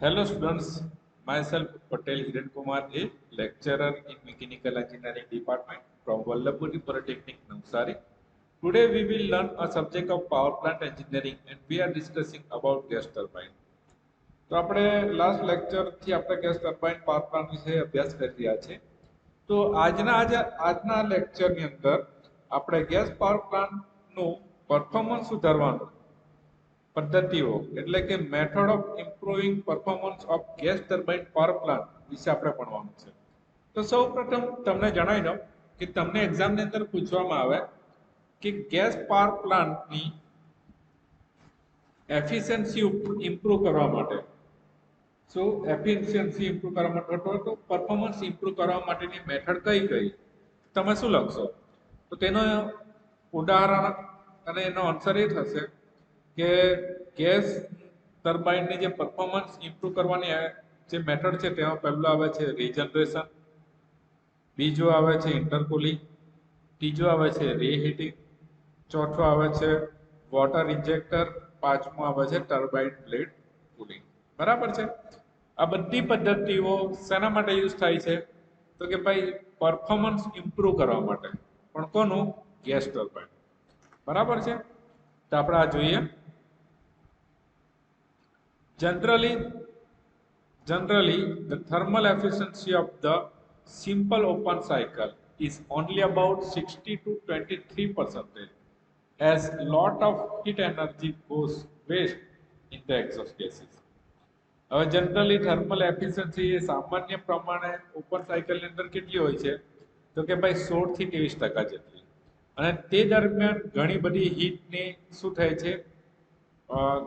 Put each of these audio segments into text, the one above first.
Hello students, myself Patel Hiren Kumar A, lecturer in Mechanical Engineering Department from Vallabhpuri Polytechnic, Navsari. Today we will learn a subject of power plant engineering and we are discussing about gas turbine. તો આપણે last લેક્ચરથી આપણે gas turbine power plant વિશે અભ્યાસ કરી રહ્યા છે. તો આજના લેક્ચરની અંદર આપણે ગેસ પાવર પ્લાન્ટનું પરફોર્મન્સ સુધારવાનું પદ્ધતિઓ એટલે કે method of improving performance of gas turbine power plant વિશે આપણે ભણવાનું છે. તો સૌપ્રથમ તમને જણાવી દઉં કે તમને એક્ઝામની અંદર પૂછવામાં આવે કે ગેસ પાવર પ્લાન્ટની એફિશિયન્સી ઇમ્પ્રુવ કરવા માટે એફિશિયન્સી ઇમ્પ્રુવ કરવા માટે તો પરફોર્મન્સ ઇમ્પ્રુવ કરવા માટેની મેથડ કઈ તમે શું લખશો? તો તેનો ઉદાહરણ અને એનો આન્સર એ થશે કે ગેસ ટર્બાઇનની જે પરફોર્મન્સ ઇમ્પ્રુવ કરવાની જે મેથડ છે તેમાં પહેલું આવે છે રીજનરેશન, બીજો આવે છે ઇન્ટરકુલિંગ, ત્રીજો આવે છે રીહીટિંગ, ચોથો આવે છે વોટર ઇન્જેક્ટર, પાંચમો આવે છે ટર્બાઇન બ્લેડ કુલિંગ. બરાબર છે. આ બધી પદ્ધતિઓ શેના માટે યુઝ થાય છે? તો કે ભાઈ પરફોર્મન્સ ઇમ્પ્રુવ કરવા માટે. પણ કોનું? Gas turbine. બરાબર છે. તો આપણે આ જોઈએ. Generally, the thermal efficiency of the simple open cycle is only about 60 to 23%, as lot of heat energy goes waste in the exhaust gases. હવે જનરલી થર્મલ એફિશિયન્સી એ સામાન્ય પ્રમાણે ઓપન સાયકલની અંદર કેટલી હોય છે? તો કે ભાઈ 16 થી 23% જેટલી. અને તે દરમિયાન ઘણી બધી હીટની શું થાય છે?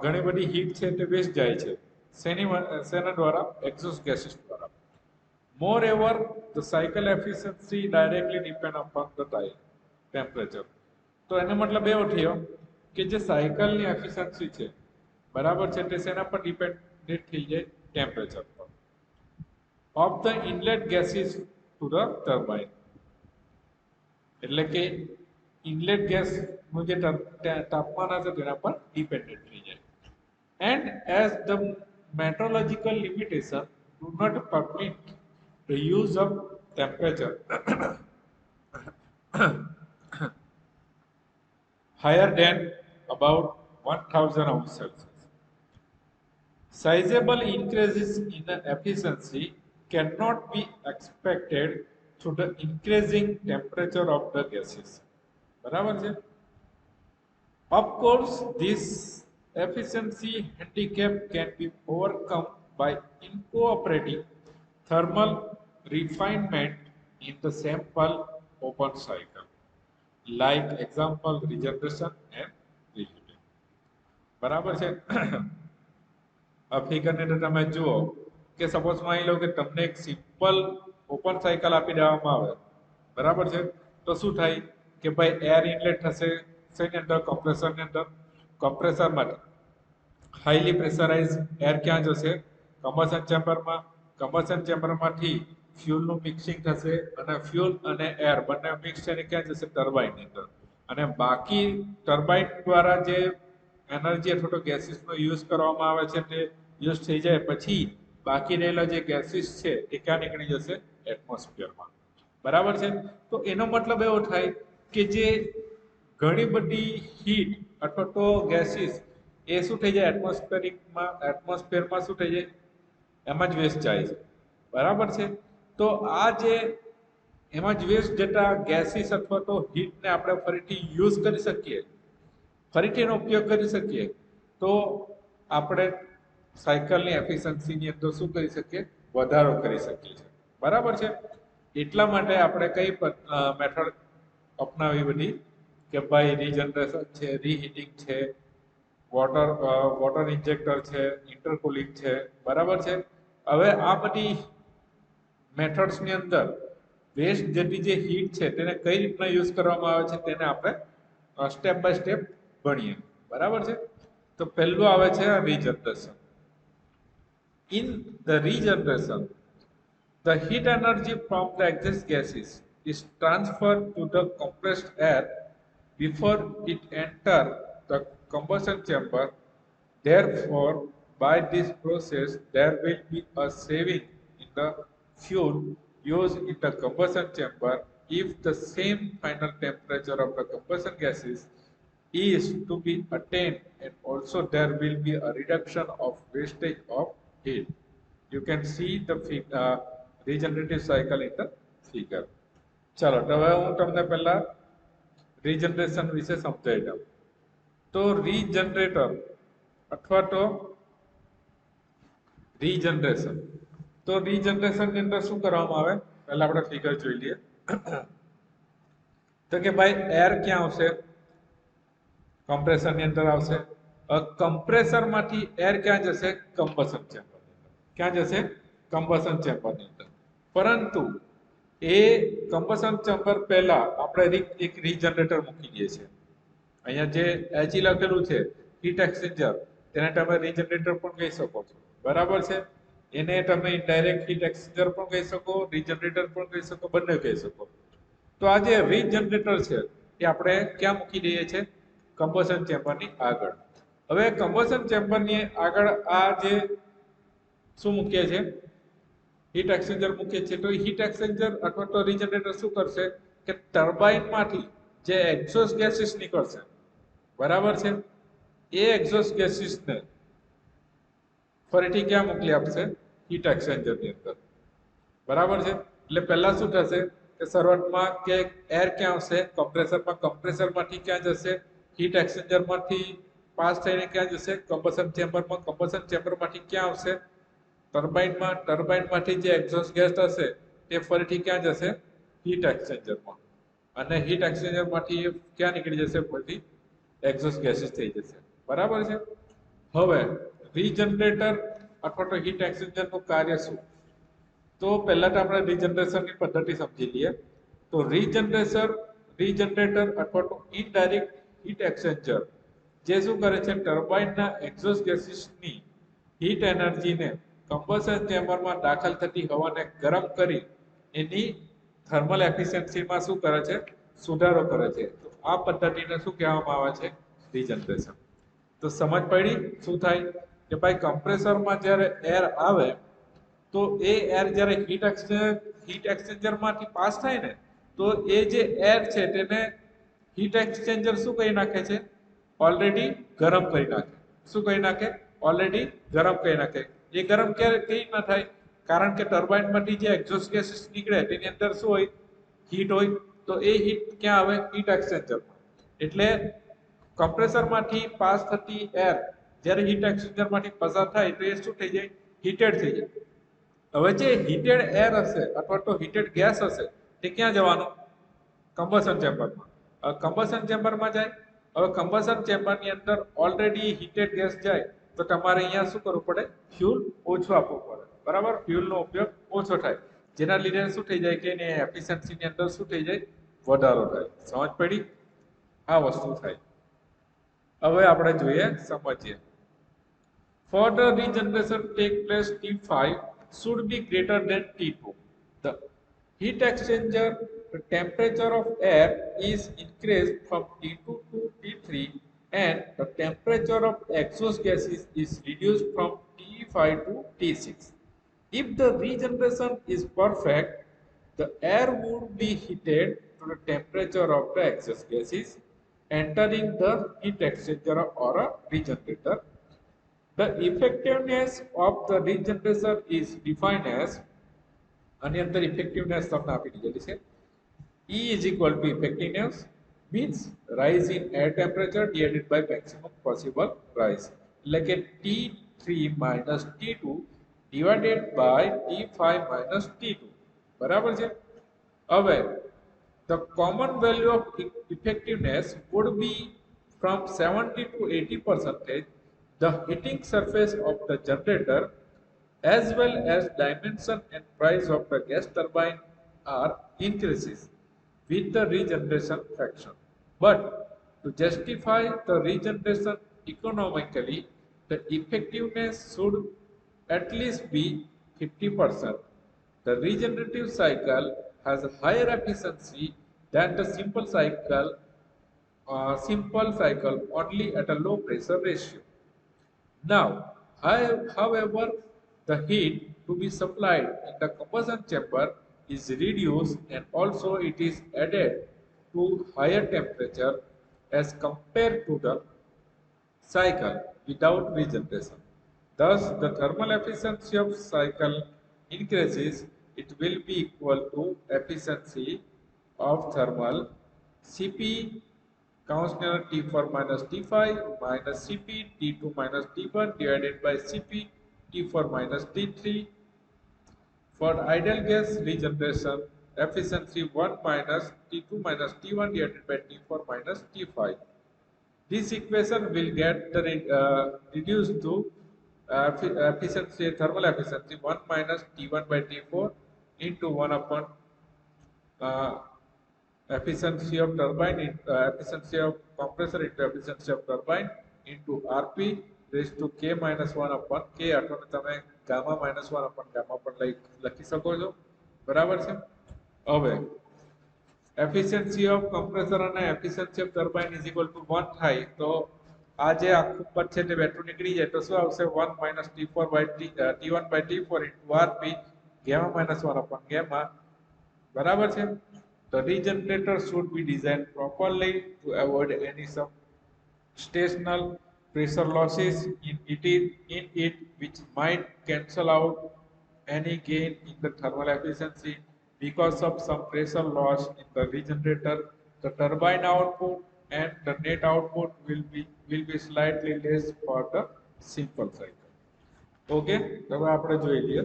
ઘણી બધી હીટ છે તે વેસ્ટ જાય છે. શેના દ્વારા? એક્ઝોસ્ટ ગેસીસ દ્વારા. Moreover the cycle efficiency directly depend upon the temperature. તો એનો મતલબ એવો થયો કે જે સાયકલની એફિશિયન્સી છે, બરાબર છે, તે શેના પર ડિપેન્ડેન્ટ થઈ જાય? ટેમ્પરેચર પર. Of the inlet gases to the turbine, એટલે કે ઇનલેટ ગેસનું જે તાપમાન હશે તેના પર ડિપેન્ડન્ટ થઈ જાય. And as the meteorological limitation do not permit the use of temperature higher than about 1000 degrees Celsius, sizable increases in the efficiency cannot be expected through the increasing temperature of the gases. બરાબર છે? Of course, this efficiency handicap can be overcome by incorporating thermal refinement in the sample open cycle, like example regeneration and reheating. બરાબર છે? આ ફિગરને તમે જુઓ કે suppose માની લો કે તમને એક સિમ્પલ ઓપન સાયકલ આપી દેવામાં આવે, બરાબર છે, તો શું થાય કે ભાઈ એર ઇનલેટ થશે શેની અંદર? કમ્પ્રેસરની અંદર. કમ્પ્રેસરમાં હાઈલી પ્રેશરાઇઝ એર ક્યાં જશે? કમ્બશન ચેમ્બરમાં. કમ્બશન ચેમ્બરમાંથી ફ્યુલનું મિક્સિંગ થશે અને ફ્યુલ અને એર બંને મિક્સ થઈને ક્યાં જશે? ટર્બાઇનની અંદર. અને બાકી ટર્બાઇન દ્વારા જે એનર્જી અથવા તો ગેસીસનો યુઝ કરવામાં આવે છે તે યુઝ થઈ જાય પછી બાકી રહેલા જે ગેસીસ છે એ ક્યાં નીકળી જશે? એટમોસ્ફિયરમાં. બરાબર છે? તો એનો મતલબ એવો થાય કે જે ઘણી બધી હીટ અથવા તો ગેસીસ એ શું થઈ જાય? એટમોસ્ફિયરમાં શું થઈ જાય? એમાં જ વેસ્ટ જાય છે. બરાબર છે? તો આ જે એમાં જ વેસ્ટ જતા ગેસીસ અથવા તો હીટને આપણે ફરીથી યુઝ કરી શકીએ, ફરીથી એનો ઉપયોગ કરી શકીએ, તો આપણે સાયકલની એફિશિયન્સીની અંદર શું કરી શકીએ? વધારો કરી શકીએ છીએ. બરાબર છે? એટલા માટે આપણે કઈ મેથડ અપનાવી બધી કે ભાઈ રીજનરેશન છે, રીહીટિંગ છે, વોટર ઇન્જેક્ટર છે, ઇન્ટરકુલિંગ છે. બરાબર છે? હવે આ બધી મેથડ્સની અંદર વેસ્ટ જેટલી જે હીટ છે તેને કઈ રીતના યુઝ કરવામાં આવે છે તેને આપણે સ્ટેપ બાય સ્ટેપ ભણીએ. બરાબર છે? તો પહેલું આવે છે regeneration. In the regeneration, the heat energy from the exhaust gases is transferred to the compressed air before it enters the combustion chamber. Therefore, by this process, there will be a saving in the fuel used in the combustion chamber if the same final temperature of the combustion gases is to be attained, and also there will be a reduction of wastage of heat. You can see the regenerative cycle in the figure. ચાલો તો હવે હું તમને પહેલા regeneration વિશે સમજાવી દઉં. તો રીજનરેટર અથવા તો રીજનરેશન, તો રીજનરેશન ની અંદર શું કરવામાં આવે, પહેલા આપણે ફિગર જોઈ લઈએ. તો કે ભાઈ એર ક્યાં આવશે, કમ્પ્રેસર ની અંદર આવશે. કમ્પ્રેસર માંથી એર ક્યાં જશે, કમ્બશન ચેમ્બર ની અંદર. ક્યાં જશે, કમ્બશન ચેમ્બર ની અંદર. પરંતુ એ કમ્બશન ચેમ્બર પહેલા આપણે એક રીજનરેટર મૂકી દઈએ છીએ. અહીંયા જે એચઈ લખેલું છે હીટ એક્સચેન્જર, તેને તમે રીજનરેટર પણ કહી શકો છો, બરાબર છે. એને તમે ઇનડાયરેક્ટ હીટ એક્સચેન્જર પણ કહી શકો, રીજનરેટર પણ કહી શકો, બંને કહી શકો. તો આ જે રીજનરેટર છે એ આપણે ક્યાં મૂકી દઈએ છીએ, કમ્બશન ચેમ્બરની આગળ. હવે કમ્બશન ચેમ્બરની આગળ આ જે શું મૂકીએ છીએ, હીટ એક્સચેન્જર મૂકીએ છીએ. તો હીટ એક્સચેન્જર અથવા તો રીજનરેટર શું કરશે કે ટર્બાઇન માંથી જે એક્ઝોસ્ટ ગેસીસ નીકળશે, બરાબર છે, એ એક્ઝોસ્ટ ગેસીસ ને ફરીથી ક્યાં મોકલી આપશે, હીટ એક્સચેન્જર ની અંદર, બરાબર છે. એટલે પહેલા શું થશે કે શરૂઆતમાં કે એર ક્યાં આવશે, કમ્પ્રેસરમાં, કમ્પ્રેસરમાંથી ક્યાં જશે, હીટ એક્સચેન્જરમાંથી પાસ થઈને ક્યાં જશે, કમ્બશન ચેમ્બરમાં, કમ્બશન ચેમ્બરમાંથી ક્યાં આવશે, ટર્બાઇનમાં, ટર્બાઇનમાંથી જે એક્ઝોસ્ટ ગેસ હશે તે ફરીથી ક્યાં જશે, હીટ એક્સચેન્જરમાં, અને હીટ એક્સચેન્જરમાંથી ક્યાં નીકળી જશે, ફરીથી એક્ઝોસ્ટ ગેસીસ થઈ જશે, બરાબર છે. હવે રીજનરેટર અથવા તો હીટ એક્સચેન્જરનું કાર્ય શું, તો પહેલા તો આપણે રીજનરેશનની પદ્ધતિ સમજી લઈએ. તો રીજનરેટર અથવા તો ઇનડાયરેક્ટ હીટ એક્સચેન્જર જે શું કરે છે, ટર્બાઇનના એક્ઝોસ્ટ ગેસીસની હીટ એનર્જીને કમ્બશન ચેમ્બરમાં દાખલ થતી હવાને ગરમ કરી એની થર્મલ એફિશિયન્સીમાં શું કરે છે, સુધારો કરે છે. તો આ પદ્ધતિને શું કહેવામાં આવે છે, રીજનરેશન. તો સમજ પડી શું થાય કે ભાઈ કમ્પ્રેસરમાં જ્યારે એર આવે તો એ એર જ્યારે હીટ એક્સચેન્જરમાંથી પાસ થાય ને, તો એ જે એર છે તેને હીટ એક્સચેન્જર શું કરી નાખે છે, ઓલરેડી ગરમ કરી નાખે. શું કરી નાખે, ઓલરેડી ગરમ કરી નાખે. એ ગરમ ક્યારે કઈ ના થાય, કારણ કે ટર્બાઇનમાંથી જે એક્ઝોસ્ટ ગેસીસ નીકળે તેની અંદર શું હોય, હીટ હોય. તો એ હીટ ક્યાં આવે, હીટ એક્સચેન્જરમાં. એટલે કમ્પ્રેસરમાંથી પાસ થતી એર જ્યારે હીટ એક્સચેન્જરમાંથી પસાર થાય તો એ શું થઈ જાય, હીટેડ થઈ જાય. હવે જે હીટેડ એર હશે અથવા તો હીટેડ ગેસ હશે તે ક્યાં જવાનું, કમ્બશન ચેમ્બરમાં. કમ્બશન ચેમ્બરમાં જાય. હવે કમ્બશન ચેમ્બરની અંદર ઓલરેડી હીટેડ ગેસ જાય તો તમારે અહીંયા શું કરવું પડે, ફ્યુલ ઓછું આપવું પડે, બરાબર. ફ્યુલનો ઉપયોગ ઓછો થાય, જેના લીધે શું થઈ જાય કે એની એફિશિયન્સીની અંદર શું થઈ જાય, વધારો થાય. સમજ પડી, આ વસ્તુ થાય. હવે આપણે જોઈએ, સમજીએ. For the regeneration take place T5 should be greater than T2. The heat exchanger, the temperature of air is increased from T2 to T3 and the temperature of exhaust gases is reduced from T5 to T6. If the regeneration is perfect, the air would be heated to the temperature of the exhaust gases entering the heat exchanger or a regenerator. The effectiveness of the regeneration is defined as, આની અંદર effectiveness તમને આપી દીધેલી છે. E is equal to effectiveness means rise in air temperature divided by maximum possible rise. એટલે કે T3 minus T2 divided by T5 minus T2. બરાબર છે. હવે the common value of effectiveness would be from 70 to 80%. The heating surface of the generator as well as dimension and price of the gas turbine are increases with the regeneration fraction. But to justify the regeneration economically, the effectiveness should at least be 50%. The regenerative cycle has a higher efficiency than the simple cycle only at a low pressure ratio. Now, However, the heat to be supplied in the combustion chamber is reduced and also it is added to higher temperature as compared to the cycle without regeneration. Thus, the thermal efficiency of cycle increases. It will be equal to efficiency of thermal Cp constant T4 minus T5 minus Cp T2 minus T1 divided by Cp T4 minus T3. For ideal gas regeneration, efficiency 1 minus T2 minus T1 divided by T4 minus T5. This equation will get reduced to efficiency, thermal efficiency 1 minus T1 by T4 into 1 upon uh, efficiency of turbine, efficiency of compressor into efficiency of turbine into Rp raised to K minus 1 upon K અથવા તમે gamma minus 1 upon gamma પણ લખી શકો છો બરાબર છે હવે efficiency of compressor અને efficiency of turbine is equal to 1 થાય તો આ જે આખું પદ છે તે બેઠું નીકળી જાય તો શું આવશે 1 minus T4 by T1 by T4 into Rp gamma minus 1 upon gamma બરાબર છે. The regenerator should be designed properly to avoid any substational pressure losses in it which might cancel out any gain in the thermal efficiency because of some pressure loss in the regenerator. The turbine output and the net output will be slightly less for the simple cycle. Okay, હવે આપણે જોઈ લઈએ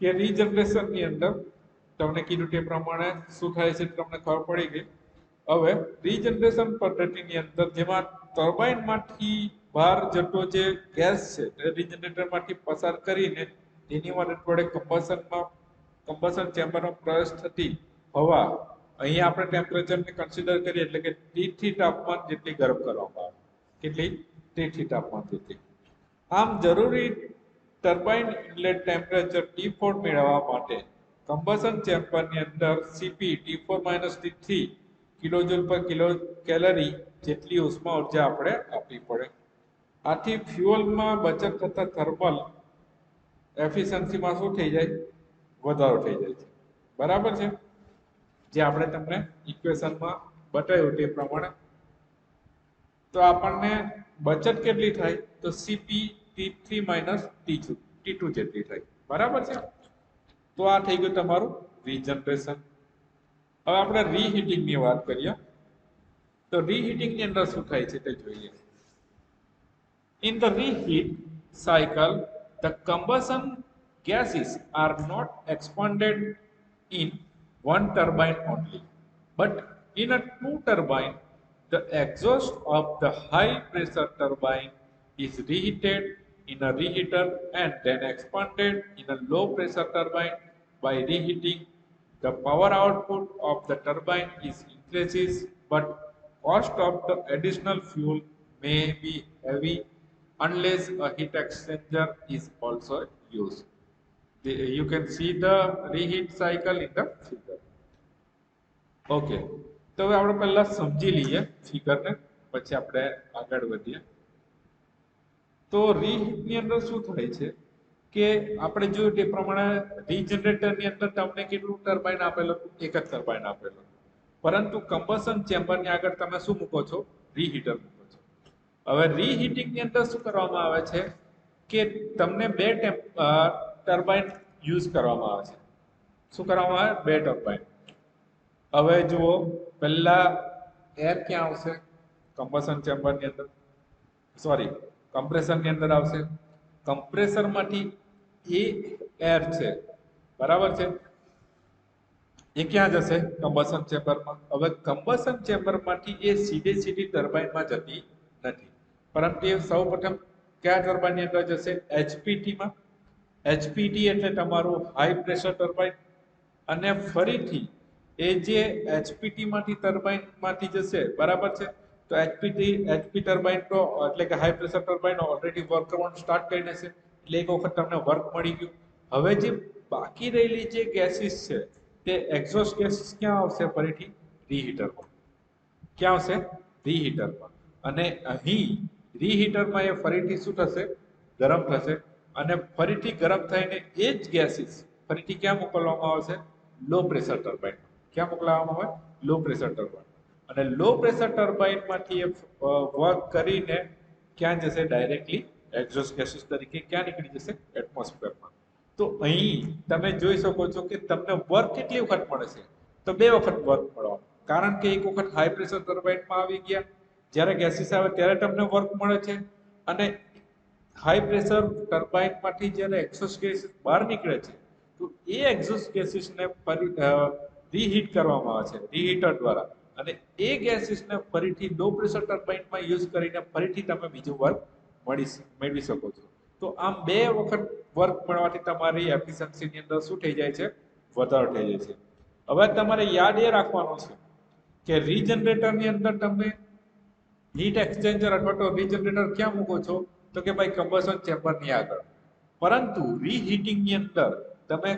કે regeneration ની અંદર તમને કીધું તે પ્રમાણે શું થાય છે તમને ખબર પડી ગઈ. હવે રીજનરેશન પદ્ધતિની અંદર જેમાં ટર્બાઇન માંથી બહાર જતો જે ગેસ છે તે રીજનરેટર માંથી પસાર કરીને તેની મદદ વડે કમ્બશન ચેમ્બરમાં પ્રવેશ થતી હવા અહીંયા આપણે ટેમ્પરેચરને કન્સિડર કરીએ એટલે કે T3 તાપમાન જેટલી ગરમ કરવામાં આવે. કેટલી? T3 તાપમાન જેટલી. આમ જરૂરી ટર્બાઇન ઇનલેટ ટેમ્પરેચર T4 મેળવવા માટે કમ્બશન ચેમ્બરની અંદર Cp T4 minus T3 કિલોજૂલ પર કિલો કેલરી જેટલી ઉષ્મા ઉર્જા આપણે આપવી પડે. આથી ફ્યુઅલમાં બચત થતા થર્મલ એફિશિયન્સીમાં શું થઈ જાય? વધારો થઈ જાય છે. બરાબર છે? જે આપણે તમને ઇક્વેશનમાં બતાવ્યું તે પ્રમાણે. તો આપણને બચત કેટલી થાય? તો Cp T3 minus T2 જેટલી થાય. બરાબર છે? તો આ થઈ ગયું તમારું રીજનરેશન. હવે આપણે રીહીટિંગ ની વાત કરીએ તો રીહીટિંગ ની અંદર શું થાય છે તે જોઈએ. In the reheat cycle, the combustion gases are not expanded in one turbine only, but in a two turbine. The exhaust of the high pressure turbine is reheated in a reheater and then expanded in a low pressure turbine. By reheating, the power output of the turbine is increases, but cost of the additional fuel may be heavy unless a heat exchanger is also used. You can see the reheat cycle in the figure. Okay. તો હવે આપણે પહેલા સમજી લઈએ ફિગરને પછી આપણે આગળ વધીએ. તો રીહીટની અંદર શું થાય છે કે આપણે જોયું તે પ્રમાણે રીજનરેટરની અંદર તમને કેટલું ટર્બાઇન આપેલું? એક જ ટર્બાઇન આપેલું. પરંતુ કમ્બશન ચેમ્બરની આગળ તમે શું મૂકો છો? રીહીટર મૂકો છો. હવે રીહીટિંગની અંદર શું કરવામાં આવે છે કે તમને બે ટર્બાઇન યુઝ કરવામાં આવે છે. શું કરવામાં આવે? બે ટર્બાઇન. હવે જુઓ પહેલા એર ક્યાં આવશે? કમ્બશન ચેમ્બરની અંદર, સોરી કમ્પ્રેસરની અંદર આવશે. કમ્પ્રેસરમાંથી એ એર છે બરાબર છે એ ક્યાં જશે? કમ્બશન ચેમ્બરમાં. હવે કમ્બશન ચેમ્બરમાંથી એ સીધી ટર્બાઇનમાં જતી નથી, પરંતુ એ સૌપ્રથમ કયા ટર્બાઇનની અંદર જશે? એચપીટીમાં. એચપીટી એટલે તમારું હાઈ પ્રેશર ટર્બાઇન. અને ફરીથી એ જે એચપીટી માંથી ટર્બાઇન માંથી જશે બરાબર છે. તો એચપી ટર્બાઇન તો એટલે કે high pressure turbine already work કરવાનું સ્ટાર્ટ કરી દેશે એટલે એક વખત તમને વર્ક મળી ગયું. હવે જે બાકી રહેલી જે ગેસીસ છે તે એક્ઝોસ્ટ ગેસીસ ક્યાં આવશે? ફરીથી રીહીટરમાં. ક્યાં આવશે? રીહીટરમાં. અને અહીં રીહીટરમાં એ ફરીથી શું થશે? ગરમ થશે અને ફરીથી ગરમ થઈને એ જ ગેસીસ ફરીથી ક્યાં મોકલવામાં આવશે? Low pressure turbine. ક્યાં મોકલવામાં આવે? Low pressure turbine. અને લો પ્રેશર ટર્બાઇનમાંથી એ વર્ક કરીને ક્યાં જશે? ડાયરેક્ટલી એક્ઝોસ્ટ ગેસીસ તરીકે ક્યાં નીકળી જશે? એટમોસ્ફિયરમાં. તો અહીં તમે જોઈ શકો છો કે તમને વર્ક કેટલી વખત મળે છે? તો 2 વખત વર્ક મળવાનું. કારણ કે એક વખત હાઈ પ્રેશર ટર્બાઇનમાં આવી ગયા, જ્યારે ગેસીસ આવે ત્યારે તમને વર્ક મળે છે, અને હાઈ પ્રેશર ટર્બાઇનમાંથી જ્યારે એક્ઝોસ્ટ ગેસીસ બહાર નીકળે છે તો એ એક્ઝોસ્ટ ગેસીસને ફરી રીહીટ કરવામાં આવે છે રીહીટર દ્વારા, અને એ ગેસીસને ફરીથી લો પ્રેશર ટર્બાઇનમાં યુઝ કરીને ફરીથી તમે બીજું વર્ક મેળવી શકો છો. તો આમ 2 વખત વર્ક મળવાથી તમારી એફિશિયન્સીની અંદર શું થઈ જાય છે? વધારો થઈ જાય છે. હવે તમારે યાદ એ રાખવાનું છે કે રીજનરેટરની અંદર તમે હીટ એક્સચેન્જર અથવા તો રીજનરેટર ક્યાં મૂકો છો? તો કે ભાઈ કમ્બશન ચેમ્બરની આગળ. પરંતુ રીહીટિંગની અંદર તમે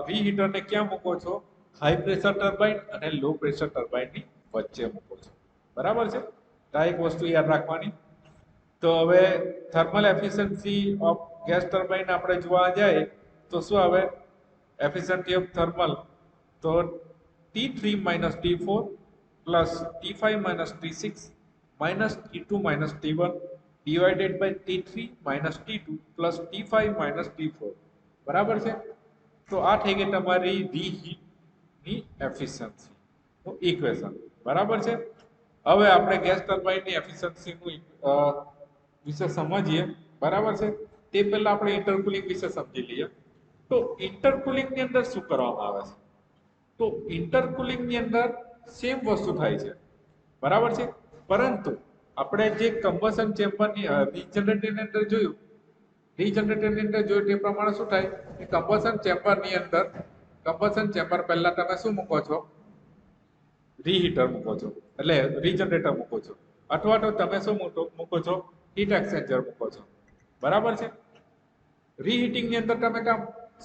રીહીટરને ક્યાં મૂકો છો? હાઈ પ્રેશર ટર્બાઇન અને લો પ્રેશર ટર્બાઇનની વચ્ચે મૂકો છો. બરાબર છે? તો આ એક વસ્તુ યાદ રાખવાની. તો હવે thermal efficiency of gas turbine આપણે જોવા જાય તો શું આવે? એફિશિયન્સી ઓફ થર્મલ તો T3 minus T4 plus T5 minus T6 minus T2 minus T1 divided by T3 minus T2 plus T5 minus T4. બરાબર છે? તો આ થઈ ગઈ તમારી રીહીટની એફિશિયન્સી નું ઇક્વેશન. બરાબર છે? હવે આપણે ગેસ ટર્બાઇનની એફિશિયન્સીનું વિશે સમજીએ. બરાબર છે? તે પહેલા આપણે ઇન્ટરકુલિંગ વિશે સમજી લઈએ. તો ઇન્ટરકુલિંગની અંદર શું કરવામાં આવે છે? તો ઇન્ટરકુલિંગની અંદર સેમ વસ્તુ થાય છે. બરાબર છે? પરંતુ આપણે જે કમ્બશન ચેમ્બરની રીજનરેટરની અંદર જોયું તે પ્રમાણે શું થાય કે કમ્બશન ચેમ્બર પહેલા તમે શું મૂકો છો? રીહીટર મૂકો છો, એટલે રીજનરેટર મૂકો છો, અથવા તો તમે શું મૂકો છો? હીટ એક્સચેન્જર મૂકો છો. બરાબર છે? રીહીટિંગની અંદર તમે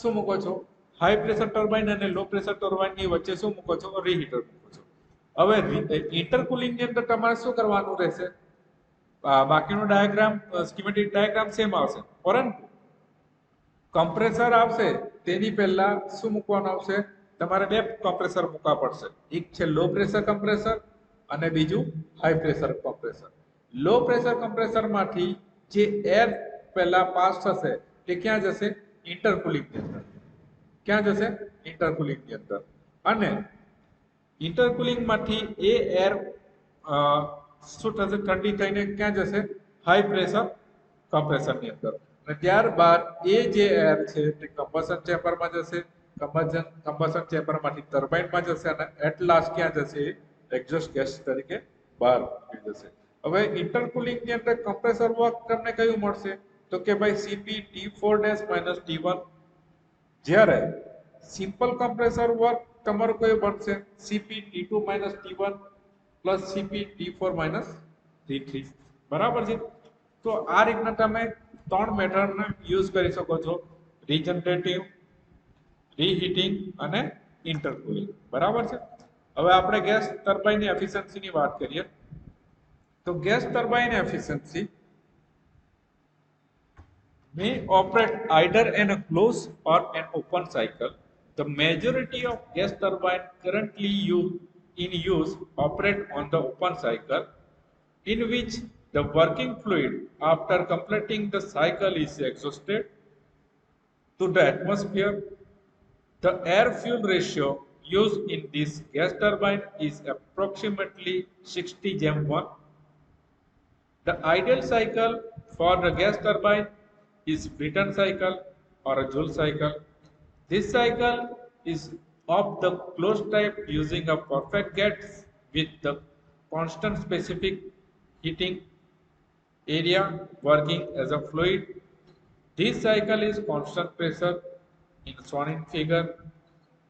શું મૂકો છો? હાઈ પ્રેશર ટર્બાઇન અને લો પ્રેશર ટર્બાઇનની વચ્ચે શું મૂકો છો? રીહીટર મૂકો છો. હવે ઇન્ટરકુલિંગની અંદર તમારે શું કરવાનું રહેશે? બાકીનો ડાયાગ્રામ સ્કીમેટિક ડાયાગ્રામ સેમ આવશે, પરંતુ કમ્પ્રેસર આવશે તેની પહેલા શું મૂકવાનું આવશે? તમારે 2 કમ્પ્રેસર મૂકવા પડશે. એક છે લો પ્રેશર કમ્પ્રેસર અને બીજું high pressure compressor. Low pressure કમ્પ્રેસરમાંથી જે એર પહેલા પાસ થશે તે ક્યાં જશે? ઇન્ટરકુલિંગની અંદર. ક્યાં જશે? ઇન્ટરકુલિંગની અંદર. અને ઇન્ટરકુલિંગમાંથી એ એર શું થશે? ઠંડી થઈને ક્યાં જશે? હાઈ પ્રેશર કમ્પ્રેસરની અંદર. અને ત્યારબાદ એ જે એર છે તે કમ્બશન ચેમ્બરમાં જશે. કમ્બશન ચેમ્બરમાંથી ટર્બાઇનમાં જશે અને એટ લાસ્ટ ક્યાં જશે? એક્ઝોસ્ટ ગેસ તરીકે બહાર નીકળી જશે. હવે ઇન્ટરકુલિંગની અંદર કમ્પ્રેસર વર્ક તમને કયું મળશે? તો કે ભાઈ Cp T4- T1. જ્યારે સિમ્પલ કમ્પ્રેસર વર્ક તમારું કયું બનશે? Cp T2 - T1 plus Cp T4 - T3. બરાબર છે? તો આ રીતના તમે 3 મેથડને યુઝ કરી શકો છો: રીજનરેટિવ, રીહીટિંગ અને ઇન્ટરકુલિંગ. બરાબર છે? હવે આપણે ગેસ ટર્બાઇનની એફિશિયન્સીની વાત કરીએ. તો gas turbine efficiency may operate either in a closed or an open cycle. The majority of gas turbine currently in use operate on the open cycle, in which the working fluid after completing the cycle is exhausted to the atmosphere. The air-fuel ratio used in this gas turbine is approximately 60:1. The ideal cycle for the gas turbine is Brayton cycle or a Joule cycle. This cycle is of the closed type using a perfect gas with the constant specific heating area working as a fluid. This cycle is constant pressure shown in figure.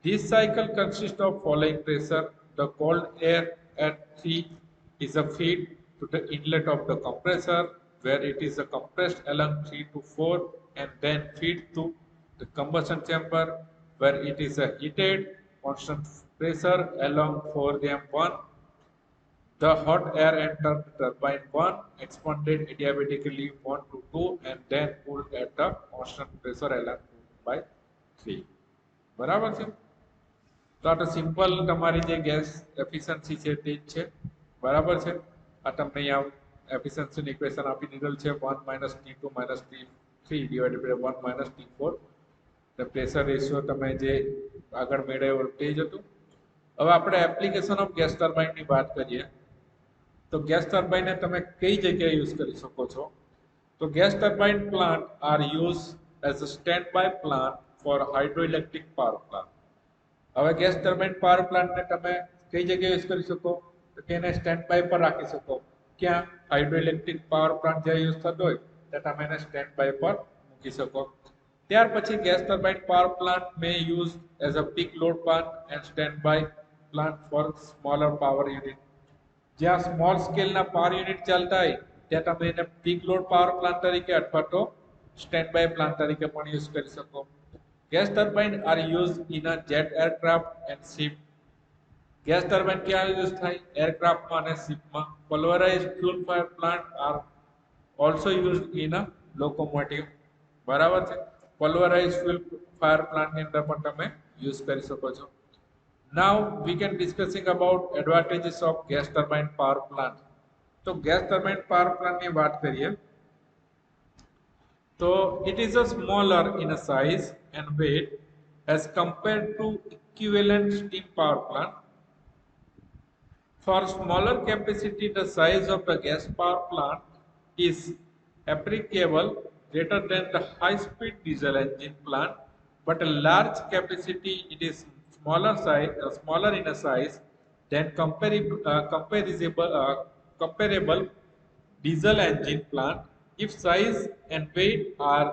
This cycle consists of following pressure. The cold air at 3 is a feed to the inlet of the compressor, where it is compressed along 3 to 4 and then feed to the combustion chamber, where it is heated constant pressure along 4M1. The hot air enters turbine 1, expanded adiabatically 1 to 2 and then cooled the constant pressure Ln2/3 બરાબર છે. તો આ તો simple તમારી જે gas efficiency છે તે જ છે બરાબર છે. આ તમને અહીંયા એફિશિયન્સીની ઇક્વેશન આપી દીધેલ છે 1 - T2 - T3 divided by 1 - T4. તો પ્રેશર રેશિયો તમે જે આગળ મેળવ્યો તે જ હતું. હવે આપણે એપ્લિકેશન ઓફ ગેસ ટર્બાઇનની વાત કરીએ તો ગેસ ટર્બાઇનને તમે કઈ જગ્યાએ યુઝ કરી શકો છો. તો gas turbine plant are use as a standby plant for hydroelectric power plant. હવે ગેસ ટર્બાઇન પાવર પ્લાન્ટને તમે કઈ જગ્યાએ યુઝ કરી શકો તો કે એને સ્ટેન્ડ બાય પર રાખી શકો. ક્યાં હાઇડ્રોઇલેક્ટ્રિક પાવર પ્લાન્ટ જ્યાં યુઝ થતો હોય ત્યાં તમે એને સ્ટેન્ડ બાય પર મૂકી શકો. ત્યાર પછી gas turbine power plant may use as a peak load plant and standby plant for smaller power unit. જ્યાં સ્મોલ સ્કેલના પાવર યુનિટ ચાલતા હોય ત્યાં તમે એને પીક લોડ પાવર પ્લાન્ટ તરીકે અથવા તો સ્ટેન્ડ બાય પ્લાન્ટ તરીકે પણ યુઝ કરી શકો. Gas turbine are use in a jet aircraft and ship. Gas turbine ક્યાં યુઝ થાય એરક્રાફ્ટમાં અને શિપમાં. Pulverised fuel fire plant are also used in a locomotive બરાબર છે. પલ્વરાઇઝ્ડ ફ્યુલ ફાયર પ્લાન્ટની અંદર પણ તમે યુઝ કરી શકો છો. Now we can discussing about advantages of gas turbine power plant. તો ગેસ ટર્બાઇન પાવર પ્લાન્ટની વાત કરીએ તો it is a smaller in a size and weight as compared to equivalent steam power plant. For smaller capacity, the size of the gas power plant is applicable greater than the high-speed diesel engine plant, but a large capacity it is smaller in a size than comparable diesel engine plant. If size and weight are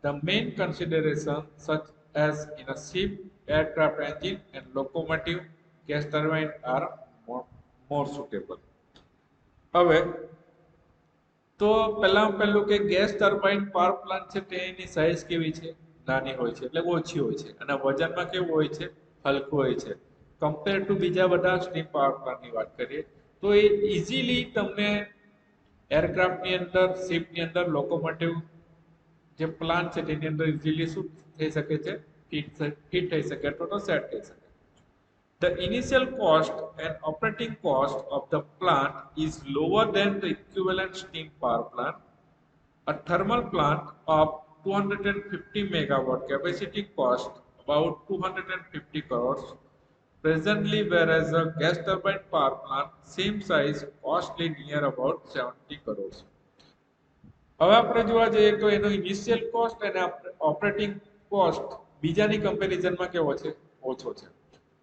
the main consideration, such as in a ship, aircraft engine, and locomotive, gas turbine are more suitable. હવે તો પહેલું કે gas turbine power plant છે તેની size કેવી છે નાની હોય છે એટલે ઓછી હોય છે અને વજનમાં કેવું હોય છે હલકું હોય છે કમ્પેર ટુ બીજા બધા સ્ટીમ પાવર પ્લાન્ટની વાત કરીએ તો એ ઇઝીલી તમને એરક્રાફ્ટની અંદર શિપની અંદર લોકોમોટિવ જે પ્લાન્ટ છે તેની અંદર ઇઝીલી શું થઈ શકે છે ફિટ થઈ શકે અથવા તો સેટ થઈ શકે. The initial cost and operating cost of the plant is lower than the equivalent steam power plant. A thermal plant of 250 megawatt capacity costs about 250 crores presently, whereas a gas turbine power plant same size costly near about 70 crores. હવે આપણે જોવા જઈએ તો એનો initial cost અને operating cost બીજાની કમ્પેરિઝનમાં કેવો છે ઓછો છે.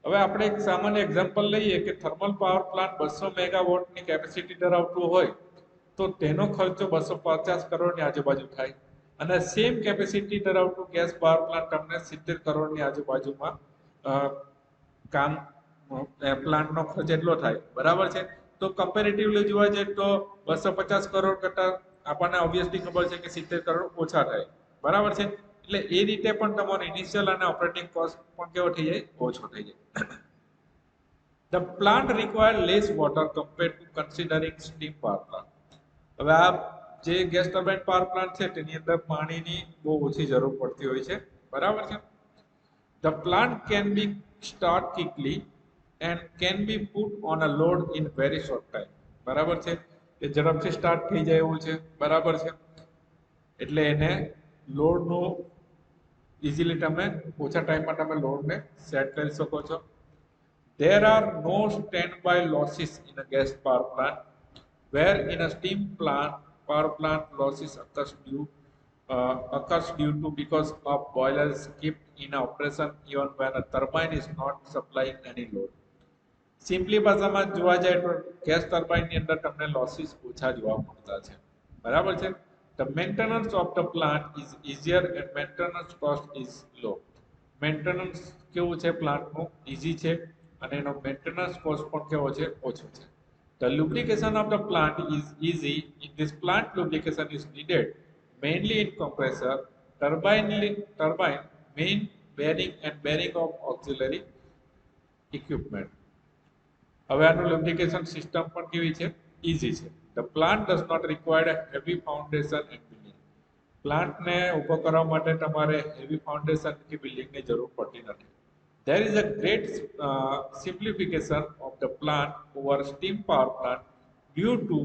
હવે આપણે એક સામાન્ય એક્ઝામ્પલ લઈએ કે થર્મલ પાવર પ્લાન્ટ 200 મેગાવોટની કેપેસિટી ધરાવતું હોય તો તેનો ખર્ચો 250 કરોડની આજુબાજુ થાય અને સેમ કેપેસિટી ધરાવતું ગેસ પાવર પ્લાન્ટ તમને 70 કરોડની આજુબાજુમાં કામ પ્લાન્ટનો ખર્ચ એટલો થાય બરાબર છે. તો કમ્પેરેટિવલી જોવા જઈએ તો 250 કરોડ કરતા આપણને ઓબ્વિયસલી ખબર છે કે 70 કરોડ ઓછા થાય બરાબર છે. એટલે એ રીતે પણ તમારો ઇનિશિયલ અને ઓપરેટિંગ કોસ્ટ પણ કેવો થઈ જાય ઓછો થઈ જાય. The plant require less water compared to considering steam power plant. હવે આ જે ગેસ ટર્બાઇન પાવર પ્લાન્ટ છે તેની અંદર પાણીની બહુ ઓછી જરૂર પડતી હોય છે બરાબર છે. The plant can be start quickly and can be put on a load in very short time. બરાબર છે એ ઝડપથી સ્ટાર્ટ થઈ જાય એવું છે બરાબર છે એટલે એને લોડનું ઇઝીલી તમે ઓછા ટાઈમમાં તમે લોડને સેટ કરી શકો છો. There are no standby losses in a gas power plant, where in a steam plant power plant losses occurs due to because of boilers kept in operation even when a turbine is not supplying any load. Simply ભાષામાં જોવા જાય તો gas ટર્બાઇનની અંદર તમને losses ઓછા જોવા મળતા છે બરાબર છે. The maintenance of the plant is easier and maintenance cost is low. Maintenance કેવું છે પ્લાન્ટનું ઇઝી છે અને એનો મેન્ટેનન્સ કોસ્ટ પણ કેવો છે ઓછો છે. The lubrication of the plant is easy. In this plant, lubrication is needed mainly in compressor, turbine, main bearing and bearing of auxiliary equipment. હવે આનું lubrication system પણ કેવી છે ઇઝી છે. The plant does not require a heavy foundation and building. પ્લાન્ટને ઊભો કરવા માટે તમારે હેવી ફાઉન્ડેશન કે બિલ્ડિંગની જરૂર પડતી નથી. There is a great simplification of the plant over steam power plant due to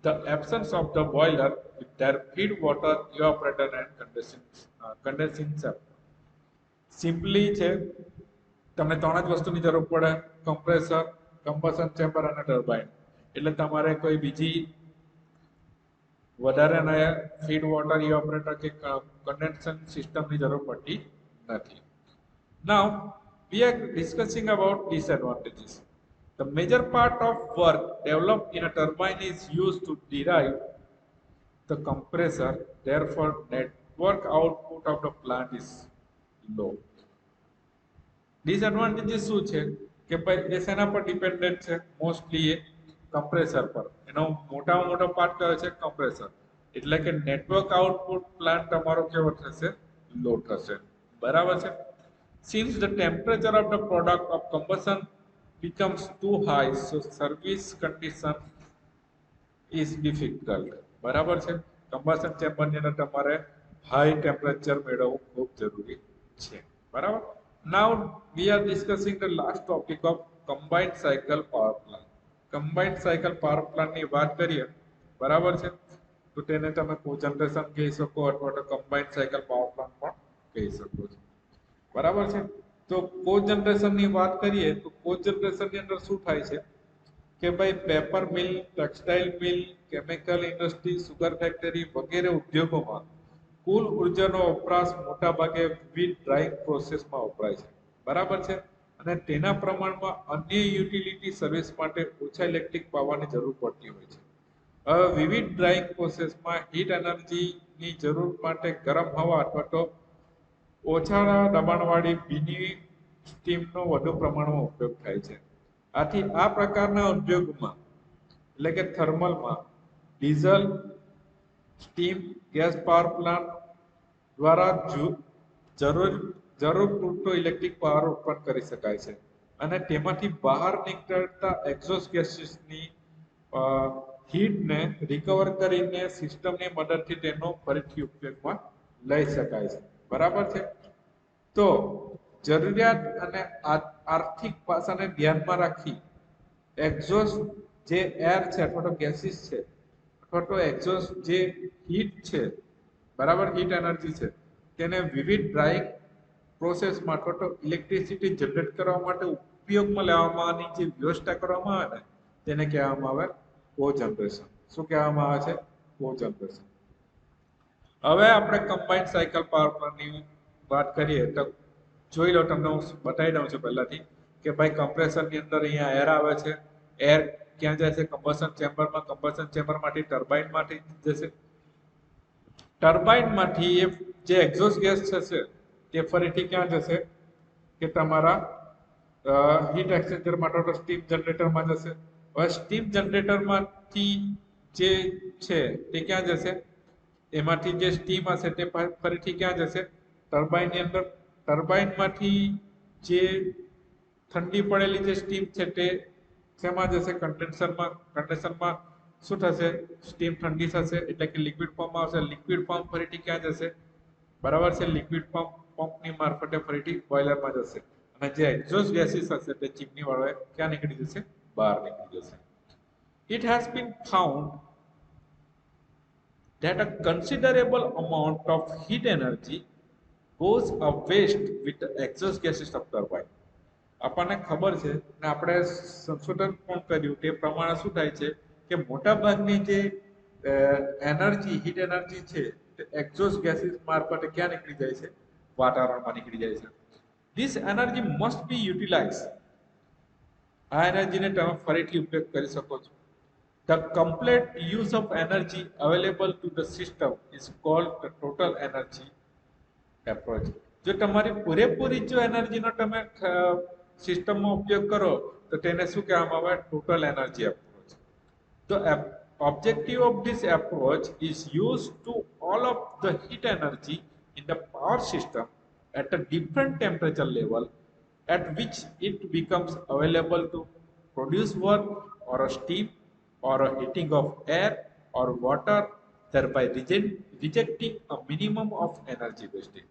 the absence of the boiler with their feed water, evaporator and condensing chamber. Simply છે તમને ત્રણ જ વસ્તુની જરૂર પડે, કમ્પ્રેસર, કમ્બશન ચેમ્બર અને turbine. એટલે તમારે કોઈ બીજી વધારે ફીડ વોટર ઇવાપોરેટર કે કન્ડેન્સેશન સિસ્ટમની જરૂર પડતી નથી. Now we are discussing about disadvantages. The major part of work developed in a turbine is used to derive the compressor, therefore network output of the plant is low. Disadvantages શું છે કે ભાઈ એ શેના પર ડિપેન્ડન્ટ છે? Mostly એ compressor પર. એનો મોટામાં મોટો પાર્ટ કયો છે? કમ્પ્રેસર. એટલે કે નેટવર્ક આઉટપુટ પ્લાન્ટ તમારો કેવો થશે? લો થશે. બરાબર છે? Since the temperature of the product of combustion becomes too high, so service condition is difficult. બરાબર છે? કમ્બશન ચેમ્બરની અંદર તમારે હાઈ ટેમ્પરેચર મેળવવું ખૂબ જરૂરી છે. બરાબર? Now we are discussing the last topic of combined cycle power plant. Combined cycle power plant ની વાત કરીએ, બરાબર છે? તો તેને તમે કોજનરેશન કહી શકો અથવા તો કમ્બાઇન્ડ સાયકલ પાવર પ્લાન્ટ પણ કહી શકો છો. બરાબર છે? તો કોજનરેશનની વાત કરીએ તો કોજનરેશનની અંદર શું થાય છે કે ભાઈ પેપર મિલ, ટેક્સટાઇલ મિલ, કેમિકલ ઇન્ડસ્ટ્રી, સુગર ફેક્ટરી વગેરે ઉદ્યોગોમાં કુલ ઉર્જાનો વપરાશ મોટા ભાગે વિવિધ ડ્રાઇંગ પ્રોસેસમાં વપરાય છે. બરાબર છે? અને તેના પ્રમાણમાં અન્ય યુટિલિટી સર્વિસ માટે ઓછા ઇલેક્ટ્રિક પાવરની જરૂર પડતી હોય છે. વિવિધ ડ્રાઇંગ પ્રોસેસમાં હીટ એનર્જીની જરૂર માટે ગરમ હવા અથવા તો ઓછા દબાણવાળી ભીની સ્ટીમનો વધુ પ્રમાણમાં ઉપયોગ થાય છે. આથી આ પ્રકારના ઉદ્યોગમાં એટલે કે થર્મલમાં diesel, steam, gas power plant દ્વારા જરૂર પૂરતો ઇલેક્ટ્રિક પાવર ઉત્પન્ન કરી શકાય છે અને તેમાંથી બહાર નીકળતા એક્ઝોસ્ટ ગેસીસની હીટને રિકવર કરીને સિસ્ટમની મદદથી તેનો ફરીથી ઉપયોગમાં લઈ શકાય છે. બરાબર છે? તો જરૂરિયાત અને આર્થિક પાસાને ધ્યાનમાં રાખી એક્ઝોસ્ટ જે એર છે અથવા તો ગેસીસ છે અથવા તો એક્ઝોસ્ટ જે હીટ છે, બરાબર, હીટ એનર્જી છે, તેને વિવિધ ડ્રાઇંગ પ્રોસેસમાં અથવા તો ઇલેક્ટ્રિસિટી જનરેટ કરવા માટે ઉપયોગમાં લેવાની જે વ્યવસ્થા કરવામાં આવે ને તેને કહેવામાં આવે કોજનરેશન. શું કહેવામાં આવે છે? કોજનરેશન. હવે આપણે કમ્બાઇન્ડ સાયકલ પાવર પ્લાન્ટની વાત કરીએ તો જોઈ લો, તમને હું બતાવી દઉં છું પહેલાથી કે ભાઈ કમ્પ્રેસરની અંદર અહીંયા એર આવે છે. એર ક્યાં જશે? કમ્બશન ચેમ્બરમાં. કમ્બશન ચેમ્બરમાંથી ટર્બાઇનમાંથી જશે. ટર્બાઇનમાંથી એ જે એક્ઝોસ્ટ ગેસ થશે તે ફરીથી ક્યાં જશે? કે તમારા હીટ એક્સચેન્જરમાં અથવા તો સ્ટીમ જનરેટરમાં જશે. હવે સ્ટીમ જનરેટરમાંથી જે છે તે ક્યાં જશે? એમાંથી જે સ્ટીમ હશે તે ફરીથી ક્યાં જશે? ટર્બાઇનની અંદર. ટર્બાઇનમાંથી જે ઠંડી પડેલી જે સ્ટીમ છે તે શેમાં જશે? કન્ડેન્સરમાં. કન્ડેન્સરમાં શું થશે? સ્ટીમ ઠંડી થશે એટલે કે લિક્વિડ ફોર્મમાં આવશે. લિક્વિડ ફોર્મ ફરીથી ક્યાં જશે? બરાબર છે? લિક્વિડ પંપની મારફતે ફરીથી બોઇલરમાં જશે અને જે એક્ઝોસ્ટ ગેસીસ હશે તે ચીમની વડે ક્યાં નીકળી જશે? બહાર નીકળી જશે. It has been found that a considerable amount of heat energy goes a waste with the exhaust gases of turbine. આપણને ખબર છે ને આપણે સંશોધન પણ કર્યું તે પ્રમાણે શું થાય છે કે મોટાભાગની જે એનર્જી, હીટ એનર્જી છે તે એક્ઝોસ્ટ ગેસીસ મારફતે ક્યાં નીકળી જાય છે? વાતાવરણમાં નીકળી જાય છે. This energy must be utilized. આ એનર્જીને તમે ફરીથી ઉપયોગ કરી શકો છો. The complete use of energy available to the system is called the total energy approach. જો તમારી પૂરેપૂરી જો એનર્જીનો તમે સિસ્ટમમાં ઉપયોગ કરો તો તેને શું કહેવામાં આવે? Total energy approach. The objective of this approach is used to all of the heat energy in the power system at a different temperature level at which it becomes available to produce work or a steam or a heating of air or water, thereby rejecting a minimum of energy wastage.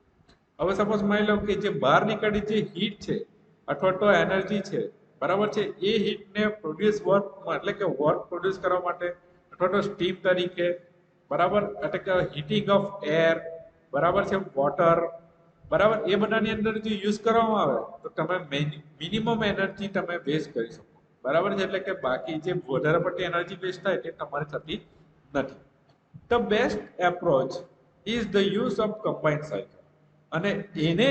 હવે suppose માની લો કે જે બહાર નીકળેલી જે heat છે અથવા તો એનર્જી છે, બરાબર છે, એ હીટને પ્રોડ્યુસ વર્ક એટલે કે વર્ક પ્રોડ્યુસ કરવા માટે અથવા તો સ્ટીમ તરીકે, બરાબર, એટલે કે હીટિંગ ઓફ એર, બરાબર છે, વોટર, બરાબર, એ બધાની અંદર જો યુઝ કરવામાં આવે તો તમે મિનિમમ એનર્જી તમે વેસ્ટ કરી શકો, બરાબર છે, એટલે કે બાકી જે વધારે પડતી એનર્જી વેસ્ટ થાય તે તમારે થતી નથી. The best approach is the use of combined cycle. અને એને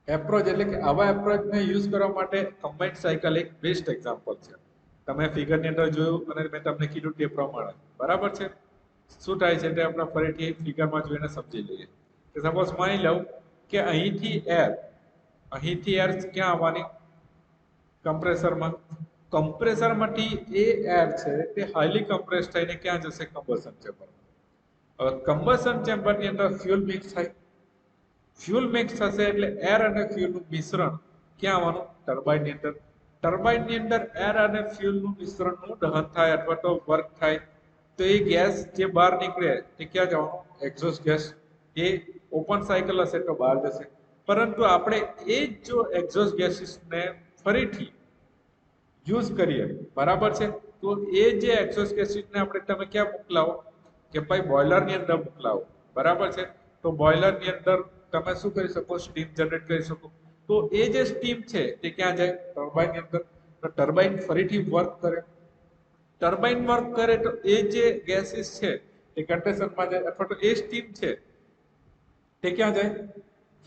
એપ્રોચ એટલે કે આવા એપ્રોચને યુઝ કરવા માટે કમ્બાઇન્ડ સાયકલ એક બેસ્ટ એક્ઝામ્પલ છે. તમે ફિગરની અંદર જોયું અને મેં તમને કીધું તે પ્રમાણે, બરાબર છે. શું થાય છે તે આપણે ફરીથી ફિગરમાં જોઈને સમજી લઈએ. કે સપોઝ માની લઉં કે અહીંથી એર ક્યાં આવવાની, કમ્પ્રેસરમાં. કમ્પ્રેસરમાંથી એ એર છે તે હાઈલી કમ્પ્રેસ થઈને ક્યાં જશે, કમ્બશન ચેમ્બર. હવે કમ્બશન ચેમ્બરની અંદર ફ્યુઅલ મિક્સ થાય. ફ્યુઅલ મિક્સ થશે એટલે એર અને ફ્યુઅલનું મિશ્રણ ક્યાં આવવાનું, ટર્બાઇનની અંદર. ટર્બાઇનની અંદર એર અને ફ્યુઅલનું મિશ્રણનું દહન થાય અથવા તો વર્ક થાય. તો એ ગેસ જે બહાર નીકળે તે ક્યાં જવાનું, એક્ઝોસ્ટ ગેસ. એ ઓપન સાયકલ હશે તો બહાર જશે. પરંતુ આપણે એ જ જો એક્ઝોસ્ટ ગેસીસને ફરીથી યુઝ કરીએ, બરાબર છે, તો એ જે એક્ઝોસ્ટ ગેસીસને આપણે તમે ક્યાં મોકલાવો, કે ભાઈ બોઇલરની અંદર મોકલાવો, બરાબર છે. તો બોઇલરની અંદર તમે શું કરી શકો, સ્ટીમ જનરેટ કરી શકો. તો એ જે સ્ટીમ છે તે ક્યાં જાય, ટર્બાઇનની અંદર. તો ટર્બાઇન ફરીથી વર્ક કરે. ટર્બાઇન વર્ક કરે તો એ જે ગેસીસ છે એ કન્ડેન્સરમાં જાય અથવા તો એ સ્ટીમ છે તે ક્યાં જાય,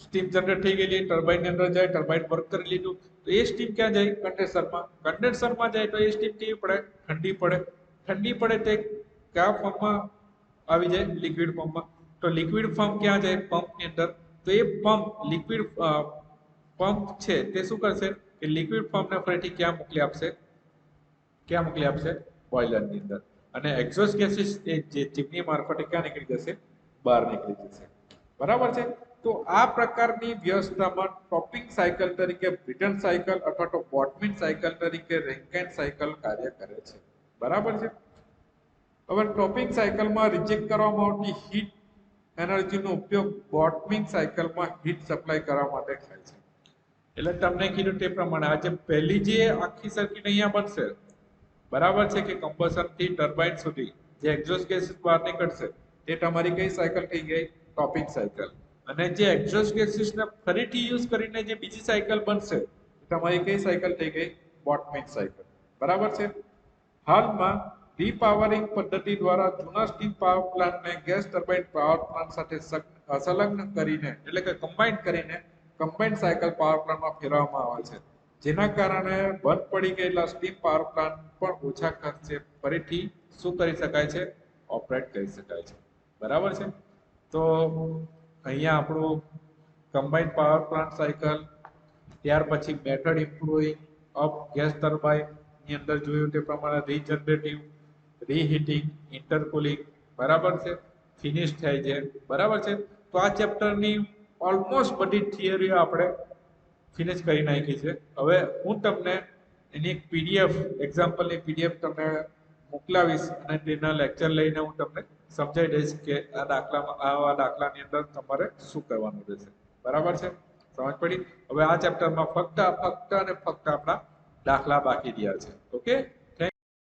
સ્ટીમ જનરેટ થઈ ગયેલી ટર્બાઇનની અંદર જાય, ટર્બાઇન વર્ક કરી લીધું તો એ સ્ટીમ ક્યાં જાય, કન્ડેન્સરમાં. કન્ડેન્સરમાં જાય તો એ સ્ટીમ કેવી પડે, ઠંડી પડે. ઠંડી પડે તે કયા ફોર્મમાં આવી જાય, લિક્વિડ ફોર્મમાં. તો લિક્વિડ ફોર્મ ક્યાં જાય, પંપની અંદર. તો એ પંપ લિક્વિડ પંપ છે તે શું કરશે કે લિક્વિડ ફોર્મને ફરીથી ક્યાં મોકલી આપશે, બોઇલરની અંદર. અને એક્ઝોસ્ટ ગેસીસ એ જે ચીમની મારફતે ક્યાં નીકળી જશે, બહાર નીકળી જશે, બરાબર છે. તો આ પ્રકારની વ્યવસ્થામાં ટોપિંગ સાયકલ તરીકે બ્રિટન સાયકલ અથવા તો બોટમિન સાયકલ તરીકે રેન્કાઇન સાયકલ કાર્ય કરે છે, બરાબર છે. હવે ટોપિંગ સાયકલમાં રિજેક્ટ કરવામાં આવતી હીટ એનર્જીનો ઉપયોગ બોટમિંગ સાયકલમાં હીટ સપ્લાય કરવા માટે થાય છે. એટલે તમને કીધું તે પ્રમાણે આ જે પહેલી જે આખી સર્કિટ અહીંયા બનશે, બરાબર છે, કે કમ્બશન થી ટર્બાઇન સુધી જે એક્ઝોસ્ટ ગેસીસ બહાર નીકળશે તે તમારી કઈ સાયકલ થઈ ગઈ, ટોપિંગ સાયકલ. અને જે એક્ઝોસ્ટ ગેસીસને ફરીથી યુઝ કરીને જે બીજી સાયકલ બનશે તમારી કઈ સાયકલ થઈ ગઈ, બોટમિન સાયકલ, બરાબર છે. હાલમાં રીપાવરિંગ પદ્ધતિ દ્વારા જૂના સ્ટીમ પાવર પ્લાન્ટને ગેસ ટર્બાઇન પાવર પ્લાન્ટ સાથે સંલગ્ન કરીને એટલે કે કમ્બાઇન કરીને કમ્બાઇન્ડ સાયકલ પાવર પ્લાન્ટમાં ફેરવવામાં આવે છે. જેના કારણે બંધ પડી ગયેલા સ્ટીમ પાવર પ્લાન્ટ પણ ઓછા ખર્ચે ફરીથી શું કરી શકાય છે, ઓપરેટ કરી શકાય છે, બરાબર છે. તો અહીંયા આપણું કમ્બાઇન્ડ પાવર પ્લાન્ટ સાયકલ, ત્યાર પછી method improving of gas turbine ની અંદર જોયું તે પ્રમાણે રીજનરેટિવ, રીહીટિંગ, ઇન્ટરકુલિંગ, બરાબર છે, ફિનિશ થાય છે, બરાબર છે. તો આ ચેપ્ટરની ઓલમોસ્ટ બધી થિયરીઓ આપણે ફિનિશ કરી નાખી છે. હવે હું તમને એની એક પીડીએફ એક્ઝામ્પલની પીડીએફ તમને મોકલાવીશ અને તેના લેક્ચર લઈને હું તમને સમજાવી દઈશ કે આ દાખલાની અંદર તમારે શું કરવાનું રહેશે, બરાબર છે, સમજ પડી. હવે આ ચેપ્ટરમાં ફક્ત અને ફક્ત આપણા દાખલા બાકી રહ્યા છે. ઓકે.